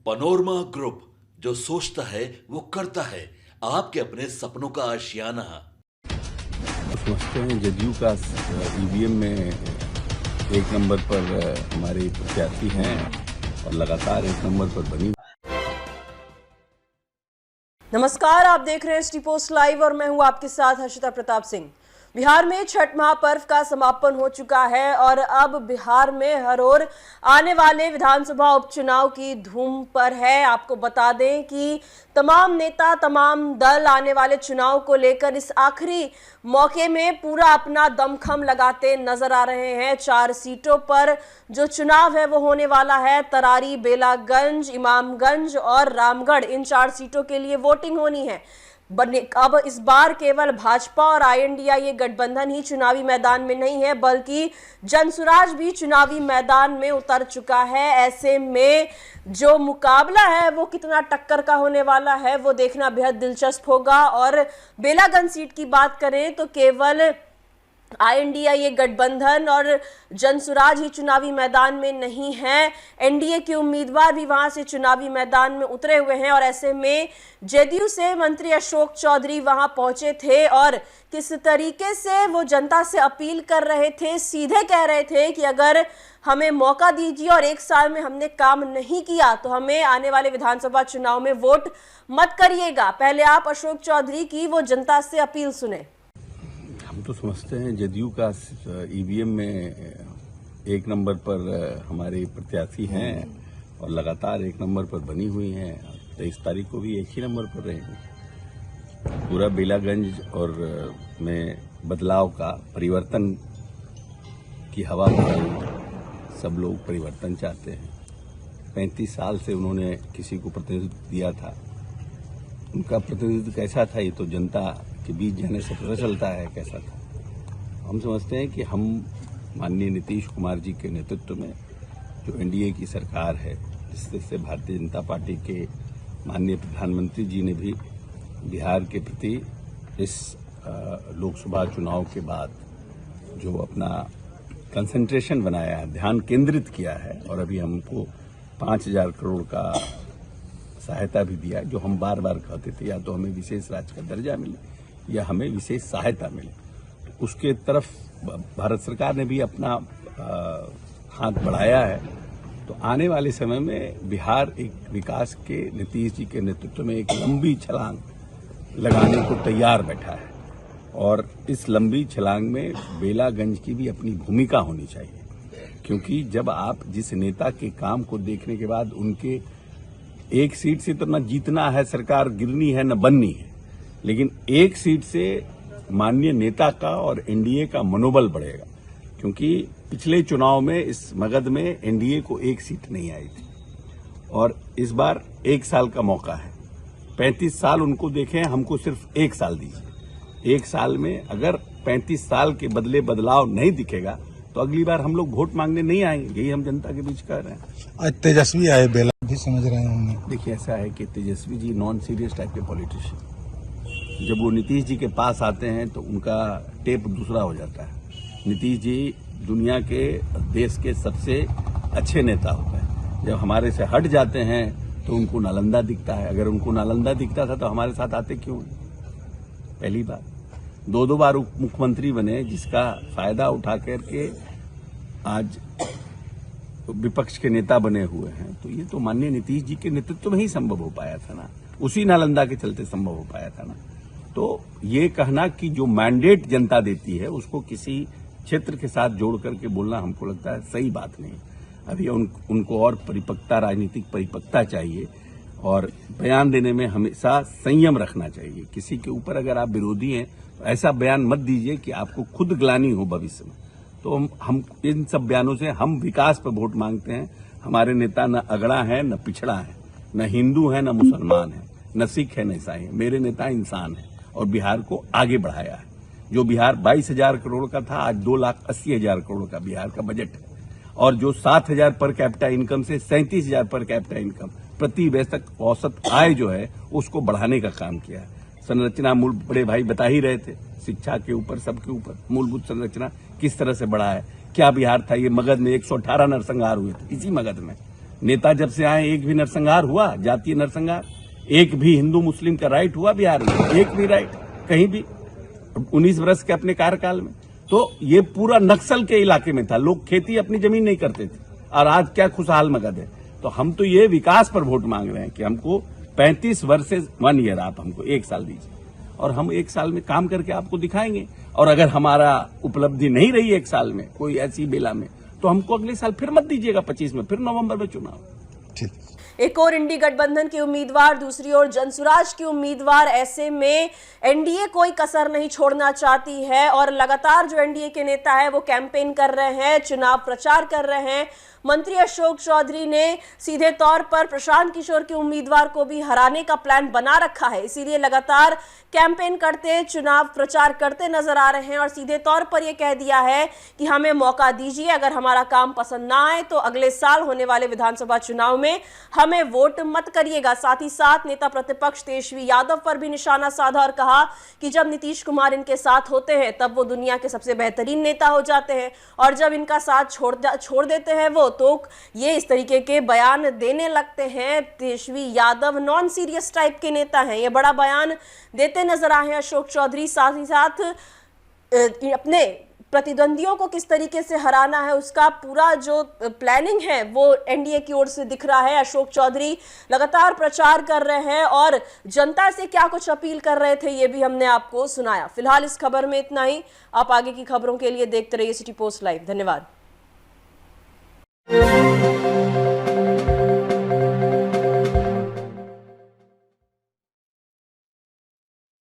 Panorama group, जो सोचता है वो करता है। आपके अपने सपनों का आशियाना। समझते हैं जदयू का ईवीएम में एक नंबर पर हमारे प्रत्याशी हैं और लगातार एक नंबर पर बनी। नमस्कार, आप देख रहे हैं सिटी पोस्ट लाइव और मैं हूं आपके साथ हर्षिता प्रताप सिंह। बिहार में छठ महापर्व का समापन हो चुका है और अब बिहार में हर ओर आने वाले विधानसभा उपचुनाव की धूम पर है। आपको बता दें कि तमाम नेता, तमाम दल आने वाले चुनाव को लेकर इस आखिरी मौके में पूरा अपना दमखम लगाते नजर आ रहे हैं। 4 सीटों पर जो चुनाव है वो होने वाला है। तरारी, बेलागंज, इमामगंज और रामगढ़, इन 4 सीटों के लिए वोटिंग होनी है। अब इस बार केवल भाजपा और INDIA गठबंधन ही चुनावी मैदान में नहीं है, बल्कि जनसुराज भी चुनावी मैदान में उतर चुका है। ऐसे में जो मुकाबला है वो कितना टक्कर का होने वाला है वो देखना बेहद दिलचस्प होगा। और बेलागंज सीट की बात करें तो केवल INDIA गठबंधन और जनसुराज ही चुनावी मैदान में नहीं है, NDA के उम्मीदवार भी वहां से चुनावी मैदान में उतरे हुए हैं। और ऐसे में जदयू से मंत्री अशोक चौधरी वहां पहुंचे थे और किस तरीके से वो जनता से अपील कर रहे थे, सीधे कह रहे थे कि अगर हमें मौका दीजिए और 1 साल में हमने काम नहीं किया तो हमें आने वाले विधानसभा चुनाव में वोट मत करिएगा। पहले आप अशोक चौधरी की वो जनता से अपील सुने। हम तो समझते हैं जदयू का ईवीएम में एक नंबर पर हमारे प्रत्याशी हैं और लगातार एक नंबर पर बनी हुई हैं। 23 तारीख को भी एक ही नंबर पर रहेंगे। पूरा बेलागंज और में बदलाव का, परिवर्तन की हवा बदल, सब लोग परिवर्तन चाहते हैं। 35 साल से उन्होंने किसी को प्रतिनिधित्व दिया था, उनका प्रतिनिधित्व कैसा था ये तो जनता के बीच जाने से पता चलता है कैसा था। हम समझते हैं कि हम माननीय नीतीश कुमार जी के नेतृत्व में जो NDA की सरकार है, जिससे भारतीय जनता पार्टी के माननीय प्रधानमंत्री जी ने भी बिहार के प्रति इस लोकसभा चुनाव के बाद जो अपना कंसंट्रेशन बनाया है, ध्यान केंद्रित किया है, और अभी हमको 5,000 करोड़ का सहायता भी दिया है। जो हम बार बार कहते थे या तो हमें विशेष राज्य का दर्जा मिले या हमें विशेष सहायता मिले, तो उसके तरफ भारत सरकार ने भी अपना हाथ बढ़ाया है। तो आने वाले समय में बिहार एक विकास के नीतीश जी के नेतृत्व में एक लंबी छलांग लगाने को तैयार बैठा है और इस लंबी छलांग में बेलागंज की भी अपनी भूमिका होनी चाहिए, क्योंकि जब आप जिस नेता के काम को देखने के बाद उनके एक सीट से तो न जीतना है, सरकार गिरनी है, न बननी है, लेकिन एक सीट से माननीय नेता का और NDA का मनोबल बढ़ेगा। क्योंकि पिछले चुनाव में इस मगध में NDA को एक सीट नहीं आई थी और इस बार 1 साल का मौका है। 35 साल उनको देखें, हमको सिर्फ 1 साल दीजिए। 1 साल में अगर 35 साल के बदले बदलाव नहीं दिखेगा तो अगली बार हम लोग वोट मांगने नहीं आएंगे। यही हम जनता के बीच कह रहे हैं। आज तेजस्वी आए, बेला भी समझ रहे होंगे। देखिए, ऐसा है कि Tejashwi ji non serious type के पॉलिटिशियन, जब वो नीतीश जी के पास आते हैं तो उनका टेप दूसरा हो जाता है। नीतीश जी दुनिया के, देश के सबसे अच्छे नेता होते हैं। जब हमारे से हट जाते हैं तो उनको नालंदा दिखता है। अगर उनको नालंदा दिखता था तो हमारे साथ आते क्यों? पहली बात। 2 बार उप मुख्यमंत्री बने, जिसका फायदा उठा करके आज विपक्ष के नेता बने हुए हैं। तो ये तो माननीय नीतीश जी के नेतृत्व में ही संभव हो पाया था ना, उसी नालंदा के चलते संभव हो पाया था ना। तो ये कहना कि जो मैंडेट जनता देती है उसको किसी क्षेत्र के साथ जोड़ करके बोलना हमको लगता है सही बात नहीं। अभी उनको और परिपक्वता, राजनीतिक परिपक्वता चाहिए और बयान देने में हमेशा संयम रखना चाहिए। किसी के ऊपर अगर आप विरोधी हैं तो ऐसा बयान मत दीजिए कि आपको खुद ग्लानि हो भविष्य में। तो हम इन सब बयानों से, हम विकास पर वोट मांगते हैं। हमारे नेता न अगड़ा है, न पिछड़ा है, न हिंदू है, न मुसलमान है, न सिख है, न ईसाई है। मेरे नेता इंसान है और बिहार को आगे बढ़ाया है। जो बिहार 22,000 करोड़ का था, आज 2,80,000 करोड़ का बिहार का बजट है। और जो 7,000 पर कैपिटा इनकम से 37,000 पर कैपिटा इनकम, प्रति वयस्क औसत आय जो है उसको बढ़ाने का काम किया है। संरचना मूल बड़े भाई बता ही रहे थे, शिक्षा के ऊपर, सबके ऊपर मूलभूत संरचना किस तरह से बढ़ा है। क्या बिहार था ये? मगध में 118 नरसंहार हुए थे इसी मगध में। नेता जब से आए एक भी नरसंहार हुआ, जातीय नरसंहार? एक भी हिंदू मुस्लिम का राइट हुआ बिहार में? एक भी राइट कहीं भी 19 वर्ष के अपने कार्यकाल में? तो ये पूरा नक्सल के इलाके में था, लोग खेती अपनी जमीन नहीं करते थे, और आज क्या खुशहाल मगध है। तो हम तो ये विकास पर वोट मांग रहे हैं कि हमको 35 वर्सेस 1 ईयर, आप हमको 1 साल दीजिए और हम 1 साल में काम करके आपको दिखाएंगे। और अगर हमारा उपलब्धि नहीं रही 1 साल में कोई ऐसी बेला में, तो हमको अगले साल फिर मत दीजिएगा 25 में, फिर नवंबर में चुनाव। ठीक। एक और इंडी गठबंधन के उम्मीदवार, दूसरी ओर जनसुराज के उम्मीदवार। ऐसे में एनडीए कोई कसर नहीं छोड़ना चाहती है और लगातार जो एनडीए के नेता है वो कैंपेन कर रहे हैं, चुनाव प्रचार कर रहे हैं। मंत्री अशोक चौधरी ने सीधे तौर पर प्रशांत किशोर के उम्मीदवार को भी हराने का प्लान बना रखा है, इसीलिए लगातार कैंपेन करते, चुनाव प्रचार करते नजर आ रहे हैं और सीधे तौर पर यह कह दिया है कि हमें मौका दीजिए, अगर हमारा काम पसंद ना आए तो अगले साल होने वाले विधानसभा चुनाव में हमें वोट मत करिएगा। साथ ही साथ नेता प्रतिपक्ष तेजस्वी यादव पर भी निशाना साधा और कहा कि जब नीतीश कुमार इनके साथ होते हैं तब वो दुनिया के सबसे बेहतरीन नेता हो जाते हैं और जब इनका साथ छोड़ देते हैं वो, तो ये इस तरीके के बयान देने लगते हैं। Tejashwi Yadav non serious type के नेता हैं, ये बड़ा बयान देते नजर आए हैं अशोक चौधरी। साथ ही साथ अपने प्रतिद्वंदियों को किस तरीके से हराना है उसका पूरा जो प्लानिंग है वो एनडीए की ओर से दिख रहा है। अशोक चौधरी लगातार प्रचार कर रहे हैं और जनता से क्या कुछ अपील कर रहे थे ये भी हमने आपको सुनाया। फिलहाल इस खबर में इतना ही। आप आगे की खबरों के लिए देखते रहिए सिटी पोस्ट लाइव। धन्यवाद।